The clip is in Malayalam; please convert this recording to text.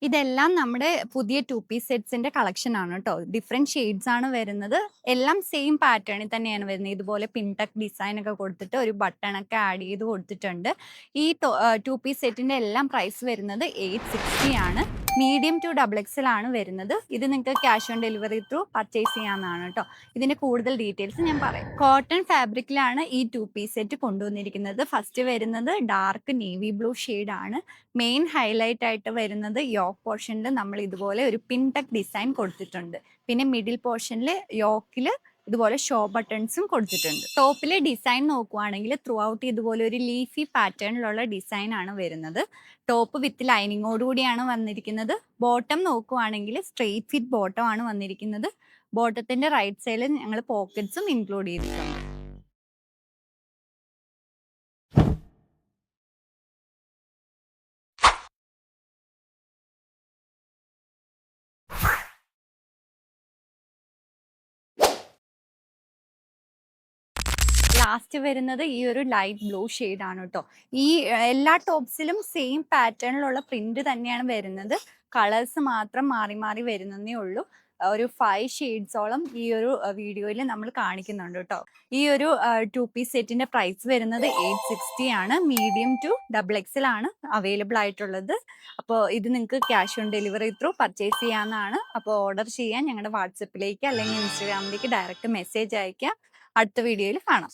ഇതെല്ലാം നമ്മുടെ പുതിയ 2 പീസ് സെറ്റ്സിന്റെ കളക്ഷൻ ആണ് ട്ടോ. ഡിഫറെന്റ് ഷെയ്ഡ്സ് ആണ് വരുന്നത്. എല്ലാം സെയിം പാറ്റേണിൽ തന്നെയാണ് വരുന്നത്. ഇതുപോലെ പിൻടക്ക് ഡിസൈൻ ഒക്കെ കൊടുത്തിട്ട് ഒരു ബട്ടൺ ഒക്കെ ആഡ് ചെയ്ത് കൊടുത്തിട്ടുണ്ട്. ഈ 2 പീസ് സെറ്റിന്റെ എല്ലാം പ്രൈസ് വരുന്നത് 860 ആണ്. മീഡിയം ടു ഡബിൾ എക്സൽ ആണ് വരുന്നത്. ഇത് നിങ്ങൾക്ക് cash on delivery through purchase ചെയ്യാവുന്നതാണ് ട്ടോ. ഇതിന്റെ കൂടുതൽ ഡീറ്റെയിൽസ് ഞാൻ പറയാം. കോട്ടൺ ഫാബ്രിക്കിലാണ് ഈ 2 പീസ് സെറ്റ് കൊണ്ടുവന്നിരിക്കുന്നത്. ഫസ്റ്റ് വരുന്നത് ഡാർക്ക് നേവി ബ്ലൂ ഷെയ്ഡ് ആണ്. മെയിൻ ഹൈലൈറ്റ് ആയിട്ട് വരുന്നത് യോക്ക് പോർഷനിൽ നമ്മൾ ഇതുപോലെ ഒരു പിൻടക്ക് ഡിസൈൻ കൊടുത്തിട്ടുണ്ട്. പിന്നെ മിഡിൽ പോർഷനിൽ യോക്കിൽ ഇതുപോലെ ഷോ ബട്ടൺസും കൊടുത്തിട്ടുണ്ട്. ടോപ്പിലെ ഡിസൈൻ നോക്കുവാണെങ്കിൽ ത്രൂ ഔട്ട് ഇതുപോലെ ഒരു ലീഫി പാറ്റേണിലുള്ള ഡിസൈൻ ആണ് വരുന്നത്. ടോപ്പ് വിത്ത് ലൈനിങ്ങോടുകൂടിയാണ് വന്നിരിക്കുന്നത്. ബോട്ടം നോക്കുവാണെങ്കിൽ സ്ട്രെയിറ്റ് ഫിറ്റ് ബോട്ടം ആണ് വന്നിരിക്കുന്നത്. ബോട്ടത്തിന്റെ റൈറ്റ് സൈഡിൽ ഞങ്ങൾ പോക്കറ്റ്സും ഇൻക്ലൂഡ് ചെയ്തിട്ടുണ്ട്. ലാസ്റ്റ് വരുന്നത് ഈ ഒരു ലൈറ്റ് ബ്ലൂ ഷെയ്ഡ് ആണ് കേട്ടോ. ഈ എല്ലാ ടോപ്സിലും സെയിം പാറ്റേണിലുള്ള പ്രിന്റ് തന്നെയാണ് വരുന്നത്. കളേഴ്സ് മാത്രം മാറി മാറി വരുന്നതേ ഉള്ളൂ. ഒരു 5 ഷെയ്ഡ്സോളം ഈ ഒരു വീഡിയോയിൽ നമ്മൾ കാണിക്കുന്നുണ്ട് കേട്ടോ. ഈ ഒരു 2 പീസ് സെറ്റിന്റെ പ്രൈസ് വരുന്നത് 860 ആണ്. മീഡിയം ടു ഡബിൾ എക്സൽ ആണ് അവൈലബിൾ ആയിട്ടുള്ളത്. അപ്പോൾ ഇത് നിങ്ങൾക്ക് cash on delivery through purchase ചെയ്യാവുന്നതാണ്. അപ്പോൾ ഓർഡർ ചെയ്യാൻ ഞങ്ങളുടെ വാട്സപ്പിലേക്ക് അല്ലെങ്കിൽ ഇൻസ്റ്റാഗ്രാമിലേക്ക് ഡയറക്റ്റ് മെസ്സേജ് അയക്കാം. അടുത്ത വീഡിയോയിൽ കാണാം.